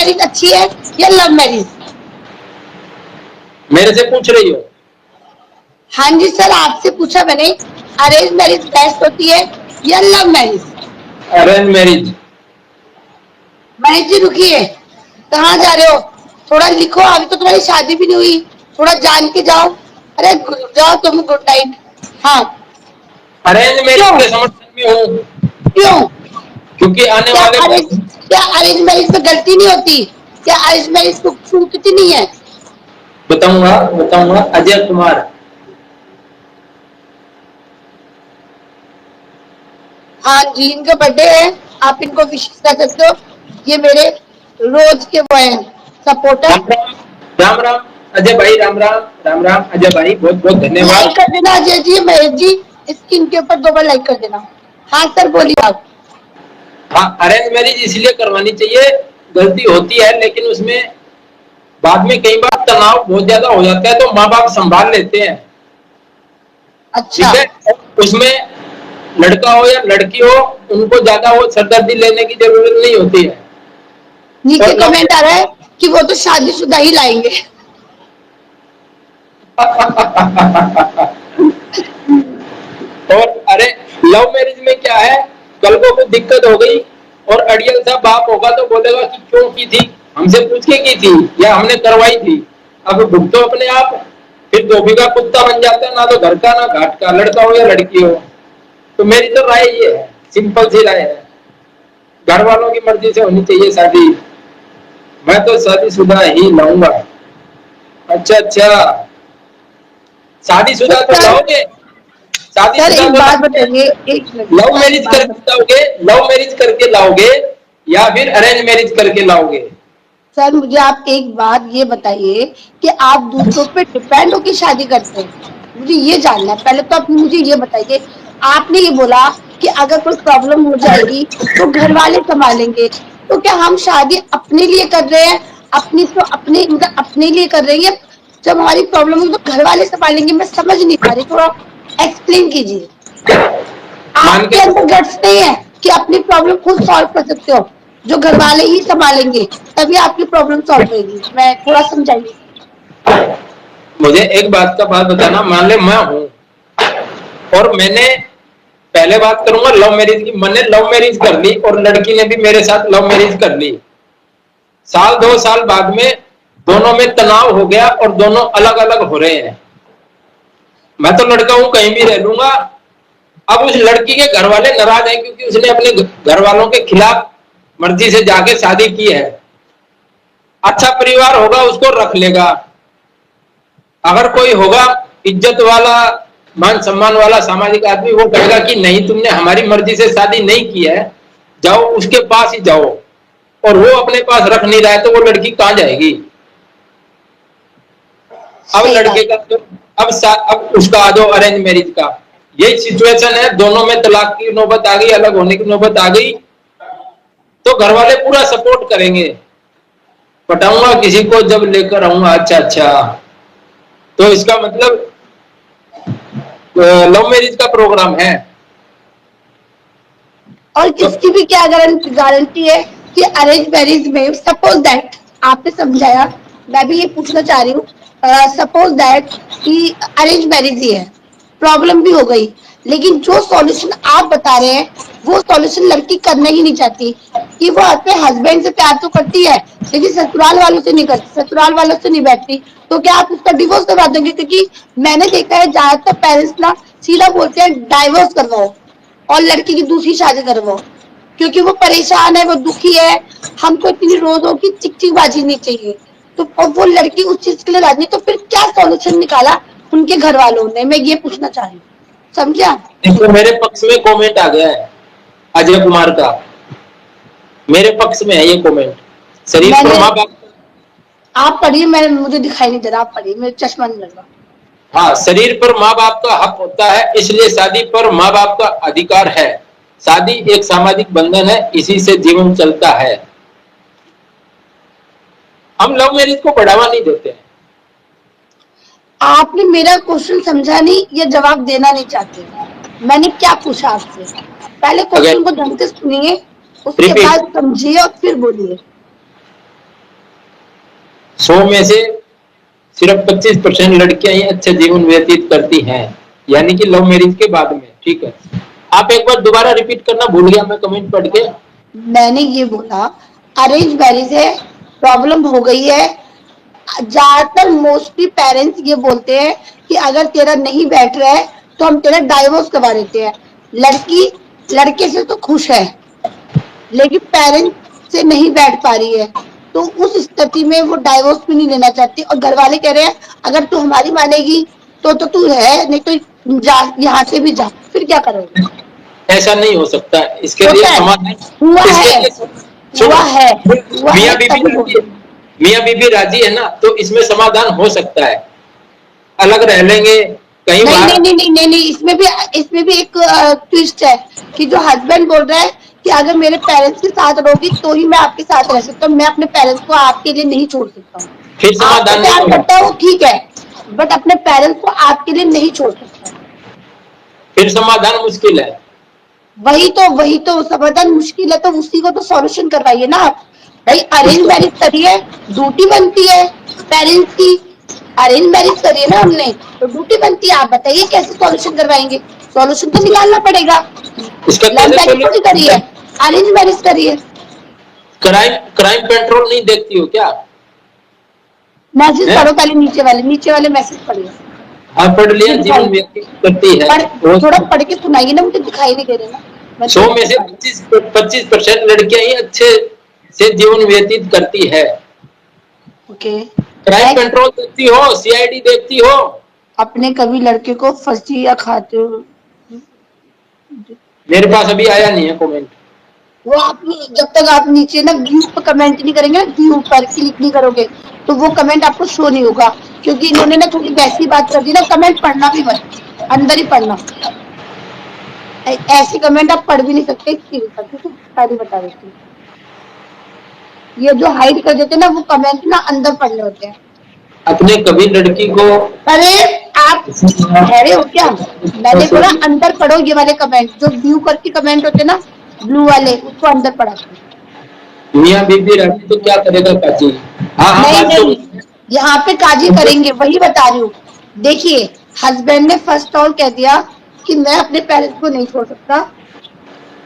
Marriage अच्छी है या लव मैरिज? मेरे से पूछ रही हो? हाँ जी सर, आपसे पूछा मैंने। अरेंज मैरिज बेस्ट होती है या love marriage? Arrange marriage. Mahesh ji रुकिए, कहाँ जा रहे हो? थोड़ा लिखो, अभी तो तुम्हारी शादी भी नहीं हुई, थोड़ा जान के जाओ। अरे जाओ तुम, गुड नाइट। हाँ। अरेंज मैरिज क्यों? के समर्थन में हूँ, क्यों? क्योंकि आने क्या वाले अरेंज क्या अरेंज मैरिज में गलती नहीं होती? क्या अरेंज मैरिज खूबसूरती नहीं है? बताऊंगा बताऊंगा। अजय कुमार। हाँ जी, इनका बर्थडे है, आप इनको विश कर सकते हो। ये मेरे रोज के वो हैं सपोर्टर। राम राम। राम राम अजय भाई, राम राम। राम राम अजय भाई, बहुत बहुत लाइक धन्यवाद। कर देना अजय जी, महेश जी, स्क्रीन के ऊपर 2 बार लाइक कर देना। हाँ सर बोलिए आप। हाँ, अरेंज मैरिज इसलिए करवानी चाहिए, गलती होती है लेकिन उसमें बाद में कई बार तनाव बहुत ज्यादा हो जाता है तो माँ बाप संभाल लेते हैं। अच्छा। ठीक है। उसमें लड़का हो या लड़की हो, उनको ज्यादा वो सरदर्दी लेने की जरूरत नहीं होती है। नीचे और लव कमेंट आ रहा है कि वो तो शादीशुदा ही लाएंगे। और अरे, लव मैरिज में क्या है, कल को कुछ दिक्कत हो गई और अड़ियल सा बाप होगा तो बोलेगा कि क्यों की थी, हमसे पूछ के की थी या हमने करवाई थी। अब भुगतो अपने आप। फिर धोबी का कुत्ता बन जाता है, ना तो घर का ना घाट का, लड़का हो या लड़की हो। तो मेरी तो राय ये है, सिंपल सी राय है, घर वालों की मर्जी से होनी चाहिए शादी। मैं तो शादीशुदा ही लाऊंगा। अच्छा अच्छा, तो शादीशुदा तो सर, लाओगे? शादीशुदा एक तो बात लाओगे? बताइए, एक मिनट लव सर, एक मैरिज बात करके लाओगे? लव मैरिज करके लाओगे या फिर अरेंज मैरिज करके लाओगे? सर मुझे आप एक बात ये बताइए कि आप दूसरों पे डिपेंड होकर शादी करते हैं? मुझे ये जानना है। पहले तो आप मुझे ये बताइए, आपने ये बोला कि अगर कोई प्रॉब्लम हो जाएगी तो घर वाले संभालेंगे, तो क्या हम शादी अपने लिए कर रहे हैं? अपनी तो अपने मतलब अपने लिए कर रहे हैं, जब हमारी प्रॉब्लम होगी तो घर वाले संभालेंगे? मैं समझ नहीं पा रही, थोड़ा एक्सप्लेन कीजिए। मान आपके के अंदर गट्स नहीं है कि अपनी प्रॉब्लम खुद सॉल्व कर सकते हो, जो घर वाले ही संभालेंगे तभी आपकी प्रॉब्लम सॉल्व होगी? मैं थोड़ा समझाइए। मुझे एक बात का बात बताना, मान ले मैं हूं और मैंने, पहले बात करूंगा लव मैरिज की, मैंने लव मैरिज कर ली और लड़की ने भी मेरे साथ लव मैरिज कर ली। साल 2 साल बाद में दोनों में तनाव हो गया और दोनों अलग अलग हो रहे हैं। मैं तो लड़का हूं, कहीं भी रह लूंगा। अब उस लड़की के घर वाले नाराज हैं क्योंकि उसने अपने घर वालों के खिलाफ मर्जी से जाके शादी की है। अच्छा परिवार होगा उसको रख लेगा, अगर कोई होगा इज्जत वाला, मान सम्मान वाला सामाजिक आदमी, वो कहेगा कि नहीं तुमने हमारी मर्जी से शादी नहीं की है, जाओ उसके पास ही जाओ। और वो अपने पास रख नहीं रहा है तो वो लड़की कहां जाएगी? अब सही लड़के बात। का तो, अब उसका आ जाओ अरेंज मैरिज का, यही सिचुएशन है, दोनों में तलाक की नौबत आ गई, अलग होने की नौबत आ गई, तो घर वाले पूरा सपोर्ट करेंगे। पटाऊंगा किसी को जब लेकर आऊंगा। अच्छा अच्छा, तो इसका मतलब लव मैरिज का प्रोग्राम है। और तो किसकी भी क्या गारंटी है कि अरेंज मैरिज में, सपोज दैट, आपने समझाया, मैं भी ये पूछना चाह रही हूँ, सपोज दैट कि अरेंज मैरिज ही है, प्रॉब्लम भी हो गई, लेकिन जो सॉल्यूशन आप बता रहे हैं वो सॉल्यूशन लड़की करना ही नहीं चाहती, कि वो अपने हस्बैंड से प्यार तो करती है लेकिन ससुराल वालों से नहीं करती, ससुराल वालों से नहीं बैठती, तो क्या आप उसका डिवोर्स करवा दोगे? क्योंकि मैंने देखा है ज्यादातर पेरेंट्स ना सीधा बोलते हैं डाइवोर्स करवाओ और लड़की की दूसरी शादी करवाओ, क्योंकि वो परेशान है, वो दुखी है, हमको इतनी रोजों की चिकचिकबाजी नहीं चाहिए। तो अब वो लड़की उस चीज के लिए राजी, तो फिर क्या सॉल्यूशन निकाला उनके घर वालों ने? मैं ये पूछना चाह रही हूँ, समझा? देखो, मेरे पक्ष में कमेंट आ गया है अजय कुमार का, मेरे पक्ष में है ये कमेंट। शरीफ मैंने, पर माँ बाप, आप पढ़िए, मैं मुझे दिखाई नहीं दे रहा, आप पढ़िए, मेरे चश्मा नहीं लग रहा। हाँ, शरीर पर माँ बाप का हक होता है, इसलिए शादी पर माँ बाप का अधिकार है। शादी एक सामाजिक बंधन है, इसी से जीवन चलता है। हम लव मैरिज को बढ़ावा नहीं देते हैं। आपने मेरा क्वेश्चन समझा नहीं या जवाब देना नहीं चाहते? मैंने क्या पूछा आपसे? पहले अगर क्वेश्चन को ढंग से सुनिए, उसके रिपीट, बाद समझिए और फिर बोलिए। 100 में से सिर्फ 25% लड़कियां ही अच्छे जीवन व्यतीत करती हैं, यानी कि लव मैरिज के बाद में। ठीक है, आप एक बार दोबारा रिपीट करना, भूल गया मैं कमेंट पढ़ के। मैंने ये बोला अरेंज मैरिज है, प्रॉब्लम हो गई है। ज्यादातर मोस्टली पेरेंट्स ये बोलते हैं कि अगर तेरा नहीं बैठ रहा है तो हम तेरा डाइवोर्स करवा देते हैं। लड़की लड़के से तो खुश है लेकिन पेरेंट्स से नहीं बैठ पा रही है, तो उस स्थिति में वो डाइवोर्स भी नहीं लेना चाहती और घर वाले कह रहे हैं अगर तू हमारी मानेगी तो तू है, नहीं तो जा, यहाँ से भी जा। फिर क्या करोगे? ऐसा नहीं हो सकता, इसके लिए समाधान हुआ है, हुआ है, हुआ है, मियाँ बीबी तभी राजी, मियाँ बीबी राजी है ना, तो इसमें समाधान हो सकता है। अलग रह लेंगे कहीं नहीं बाहर। नहीं नहीं नहीं नहीं, इसमें भी एक ट्विस्ट है कि जो हस्बैंड बोल रहा है कि अगर मेरे पेरेंट्स के साथ रहोगी तो ही मैं आपके साथ रह सकता हूँ, मैं अपने पेरेंट्स को आपके लिए नहीं छोड़ सकता हूँ। फिर आपको समाधान नहीं प्यार होगा, करता है वो ठीक है, बट अपने पेरेंट्स को आपके लिए नहीं छोड़ सकता। फिर समाधान मुश्किल है। वही तो समाधान मुश्किल है, तो उसी को तो सॉल्यूशन करवाइए ना आप। भाई अरेंज मैरिज करिए, ड्यूटी बनती है पेरेंट्स की। अरेंज मैरिज करिए ना हमने तो ड्यूटी बनती है। आप बताइए कैसे सॉल्यूशन करवाएंगे? सॉल्यूशन तो निकालना पड़ेगा। इसका लव कैसे मैरिज थोड़ी करिए, सॉल्यूशन? अरेंज मैरिज करिए। क्राइम क्राइम कंट्रोल नहीं देखती हो क्या? मैसेज है? पढ़ो पहले, नीचे वाले मैसेज पढ़िए। हाँ पढ़ लिया, मुझे जीवन दिखाई व्यतीत करती है। पढ़, और थोड़ा पढ़ के सुनाइए ना, मुझे दिखाई नहीं दे रहे ना। मैं 100 तो में नहीं से पा रही। 25% लड़कियां ही अच्छे से जीवन व्यतीत करती है। Okay, crime next. कंट्रोल देखती हो, सीआईडी देखती हो? अपने कभी लड़के को फंसी या खाते हो? मेरे पास अभी आया नहीं है कमेंट। वो आप जब तक आप नीचे ना व्यू पर कमेंट नहीं करेंगे ना, व्यू पर क्लिक नहीं करोगे तो वो कमेंट आपको शो नहीं होगा, क्योंकि इन्होंने ना थोड़ी वैसी बात कर दी ना। कमेंट पढ़ना भी मत, अंदर ही पढ़ना। ऐसी कमेंट आप पढ़ भी नहीं सकते स्क्रीन पर, ठीक है? पहले बता देती हूँ, ये जो हाइड कर देते हैं ना वो कमेंट ना अंदर पढ़ने होते हैं। अपने कभी लड़की को अरे आप ठहरे हो क्या? मैंने बोला अंदर पढ़ो, ये वाले कमेंट जो व्यू करके कमेंट होते हैं ना ब्लू वाले, उसको अंदर पढ़ा करो। मियाँ बीबी रहती तो क्या करेगा काजी? हाँ हाँ, नहीं बात तो नहीं, यहाँ पे काजी करेंगे, वही बता रही हूँ। देखिए, हस्बैंड ने फर्स्ट ऑल कह दिया कि मैं अपने पेरेंट्स को नहीं छोड़ सकता,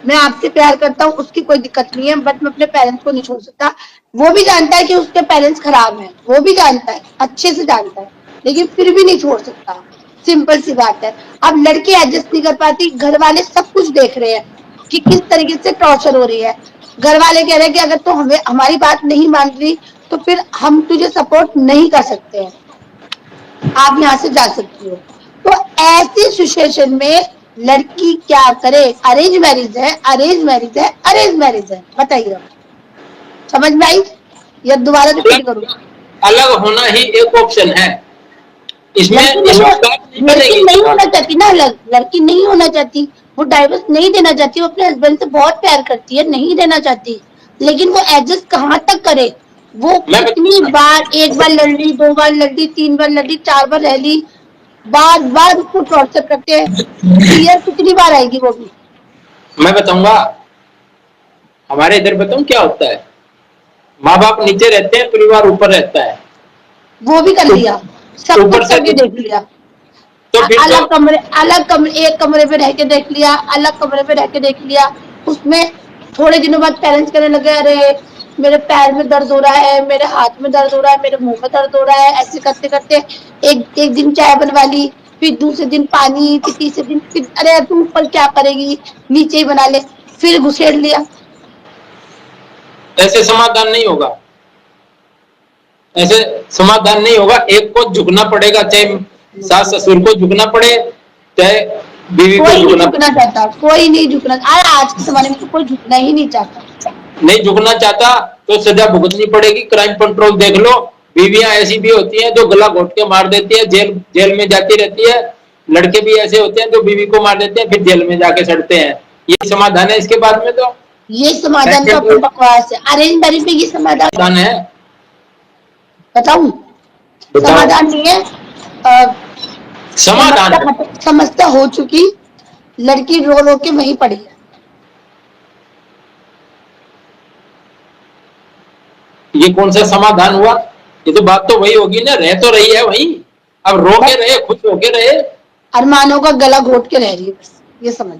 मैं आपसे प्यार करता हूँ, उसकी कोई दिक्कत नहीं है, बट मैं अपने पेरेंट्स को नहीं छोड़ सकता। वो भी जानता है कि उसके पेरेंट्स खराब हैं, वो भी जानता है, अच्छे से जानता है, लेकिन फिर भी नहीं छोड़ सकता। सिंपल सी बात है। अब लड़की एडजस्ट नहीं कर पाती, घर वाले सब कुछ देख रहे हैं कि किस तरीके से टॉर्चर हो रही है। घर वाले कह रहे हैं कि अगर तू हमें हमारी बात नहीं मान रही तो फिर हम तुझे सपोर्ट नहीं कर सकते हैं, आप यहाँ से जा सकती हो। तो ऐसी सिचुएशन में लड़की क्या करे? अरेंज मैरिज है, अरेंज मैरिज है, अरेंज मैरिज है, बताइए। समझ में आई या दोबारा रिपीट करूँ? अलग होना ही एक ऑप्शन है, इसमें लड़की नहीं इसमें हो, बात नहीं लड़की बनेगी। नहीं होना चाहती ना अलग, लड़की नहीं होना चाहती, वो डाइवोर्स नहीं देना चाहती, वो अपने हस्बैंड से बहुत प्यार करती है, नहीं देना चाहती, लेकिन वो एडजस्ट कहाँ तक करे? वो मैं कितनी बार, एक बार लड़ ली, दो बार लड़ ली, तीन बार लड़ ली, चार बार रह ली, बार बार उसको टॉर्चर करते हैं। फिर कितनी बार आएगी वो भी? मैं बताऊंगा, हमारे इधर बताऊं क्या होता है। माँ बाप नीचे रहते हैं, परिवार ऊपर रहता है। वो भी कर लिया, सब ऊपर कुछ से करके देख लिया। तो फिर तो अलग कमरे, एक कमरे में रह के देख लिया, अलग कमरे में रह के देख लिया। उसमें थोड़े दिनों बाद पेरेंट्स कहने लगे अरे मेरे पैर में दर्द हो रहा है, मेरे हाथ में दर्द हो रहा है, मेरे मुंह में दर्द हो रहा है। ऐसे करते करते एक दिन चाय बनवा ली, फिर दूसरे दिन पानी, फिर तीसरे दिन फिर अरे तू ऊपर क्या करेगी, नीचे ही बना ले, फिर घुसेड़ लिया। ऐसे समाधान नहीं होगा, ऐसे समाधान नहीं होगा। एक को झुकना पड़ेगा, चाहे सास ससुर को झुकना पड़े, चाहे बीवी को कोई नहीं झुकना झुकना पड़े। चाहता, कोई नहीं झुकना। आज के जमाने में तो कोई झुकना ही नहीं चाहता। नहीं झुकना चाहता तो सजा भुगतनी पड़ेगी। क्राइम कंट्रोल देख लो, बीवियां ऐसी भी होती हैं जो गला घोट के मार देती है, जेल में जाती रहती है। लड़के भी ऐसे होते हैं जो बीवी को मार देते हैं, फिर जेल में जाके सड़ते हैं। ये समाधान है इसके बाद में तो? ये समाधान तो अपनी बकवास है। अरेंज मैरिज में ये समाधान है, बताऊं? बताओ। समाधान नहीं है, समाधान है। समस्या हो चुकी, लड़की रो रो के वहीं पड़ी है। ये कौन सा समाधान हुआ? ये तो बात तो वही होगी ना, रह तो रही है वही, अब रो के रहे खुश होके रहे। अरमानों का गला घोट के रह रही है बस, ये समझ।